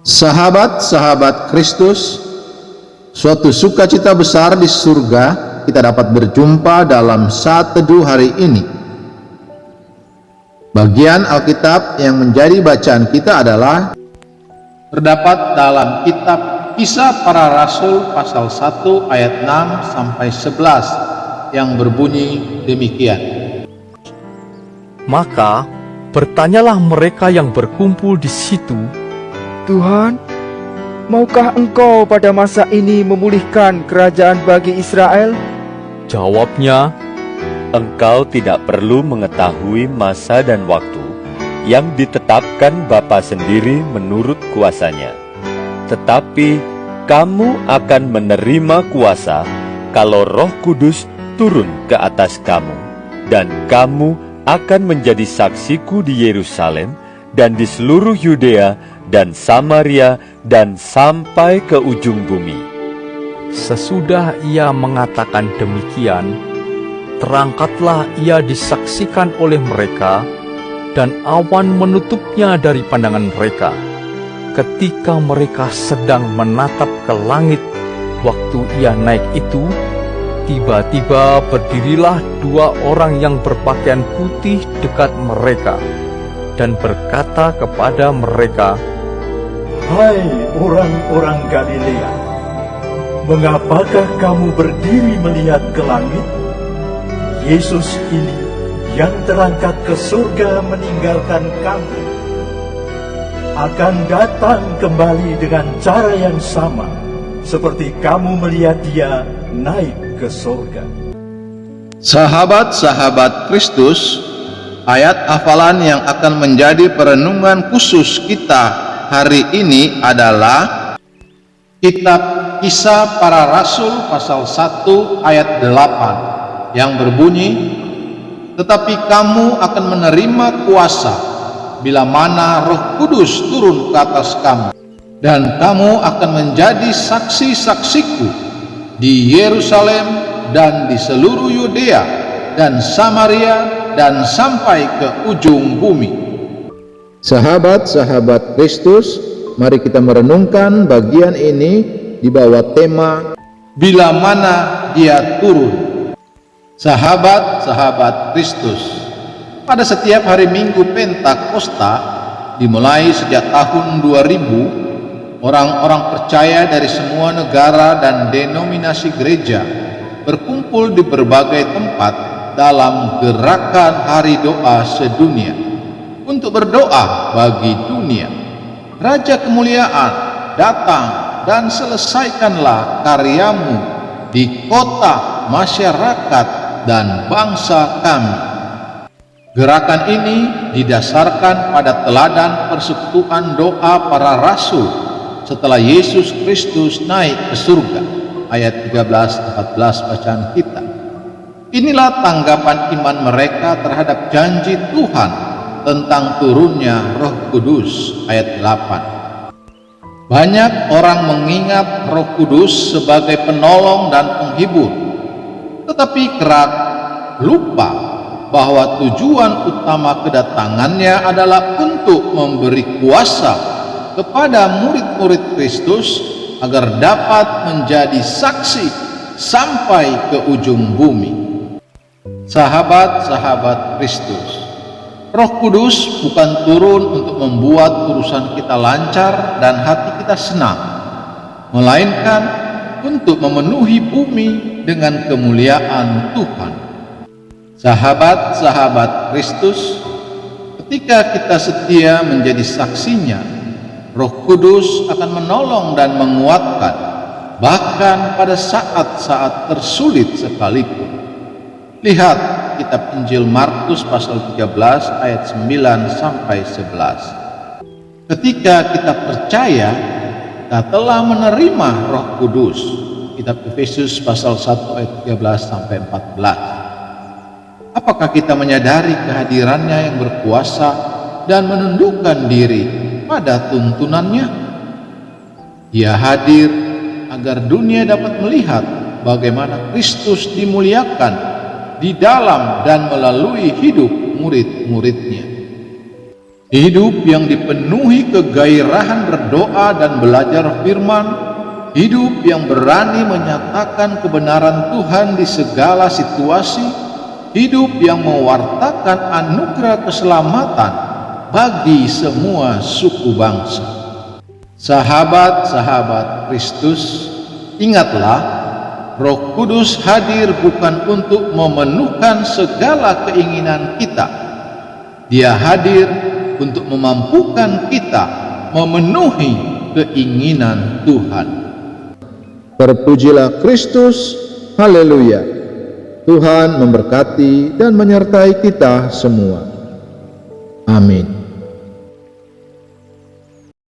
Sahabat-sahabat Kristus, suatu sukacita besar di surga kita dapat berjumpa dalam saat teduh hari ini. Bagian Alkitab yang menjadi bacaan kita adalah terdapat dalam kitab Kisah Para Rasul pasal 1 ayat 6 sampai 11 yang berbunyi demikian. Maka bertanyalah mereka yang berkumpul di situ, Tuhan, maukah Engkau pada masa ini memulihkan kerajaan bagi Israel? jawabnya, Engkau tidak perlu mengetahui masa dan waktu yang ditetapkan Bapa sendiri menurut kuasanya. Tetapi kamu akan menerima kuasa kalau Roh Kudus turun ke atas kamu, dan kamu akan menjadi saksiku di Yerusalem dan di seluruh Yudea dan Samaria dan sampai ke ujung bumi. Sesudah ia mengatakan demikian, terangkatlah ia disaksikan oleh mereka, dan awan menutupnya dari pandangan mereka. Ketika mereka sedang menatap ke langit waktu ia naik itu, tiba-tiba berdirilah dua orang yang berpakaian putih dekat mereka, dan berkata kepada mereka, Hai orang-orang Galilea, mengapakah kamu berdiri melihat ke langit? Yesus ini yang terangkat ke surga meninggalkan kamu, akan datang kembali dengan cara yang sama, seperti kamu melihat dia naik ke surga. Sahabat-sahabat Kristus, ayat hafalan yang akan menjadi perenungan khusus kita hari ini adalah kitab Kisah Para Rasul pasal 1 ayat 8 yang berbunyi, tetapi kamu akan menerima kuasa bila mana Roh Kudus turun ke atas kamu, dan kamu akan menjadi saksi-saksiku di Yerusalem dan di seluruh Yudea dan Samaria dan sampai ke ujung bumi. Sahabat-sahabat Kristus, mari kita merenungkan bagian ini di bawah tema bila mana dia turun. Sahabat-sahabat Kristus, pada setiap hari Minggu Pentakosta dimulai sejak tahun 2000, orang-orang percaya dari semua negara dan denominasi gereja berkumpul di berbagai tempat dalam gerakan Hari Doa Sedunia untuk berdoa bagi dunia. Raja kemuliaan, datang dan selesaikanlah karyamu di kota, masyarakat, dan bangsa kami. Gerakan ini didasarkan pada teladan persekutuan doa para rasul setelah Yesus Kristus naik ke surga. Ayat 13-14 bacaan kita. Inilah tanggapan iman mereka terhadap janji Tuhan tentang turunnya Roh Kudus. Ayat 8. Banyak orang mengingat Roh Kudus sebagai penolong dan penghibur, tetapi kerap lupa bahwa tujuan utama kedatangannya adalah untuk memberi kuasa kepada murid-murid Kristus agar dapat menjadi saksi sampai ke ujung bumi. Sahabat-sahabat Kristus, Roh Kudus bukan turun untuk membuat urusan kita lancar dan hati kita senang, melainkan untuk memenuhi bumi dengan kemuliaan Tuhan. Sahabat-sahabat Kristus, ketika kita setia menjadi saksinya, Roh Kudus akan menolong dan menguatkan, bahkan pada saat-saat tersulit sekalipun. Lihat kitab Injil Markus pasal 13 ayat 9 sampai 11. Ketika kita percaya, kita telah menerima Roh Kudus. Kitab Efesus pasal 1 ayat 13 sampai 14. Apakah kita menyadari kehadirannya yang berkuasa dan menundukkan diri pada tuntunannya? Dia hadir agar dunia dapat melihat bagaimana Kristus dimuliakan di dalam dan melalui hidup murid-muridnya. Hidup yang dipenuhi kegairahan berdoa dan belajar firman, hidup yang berani menyatakan kebenaran Tuhan di segala situasi, hidup yang mewartakan anugerah keselamatan bagi semua suku bangsa. Sahabat-sahabat Kristus, ingatlah, Roh Kudus hadir bukan untuk memenuhkan segala keinginan kita. Dia hadir untuk memampukan kita memenuhi keinginan Tuhan. Terpujilah Kristus, haleluya. Tuhan memberkati dan menyertai kita semua. Amin.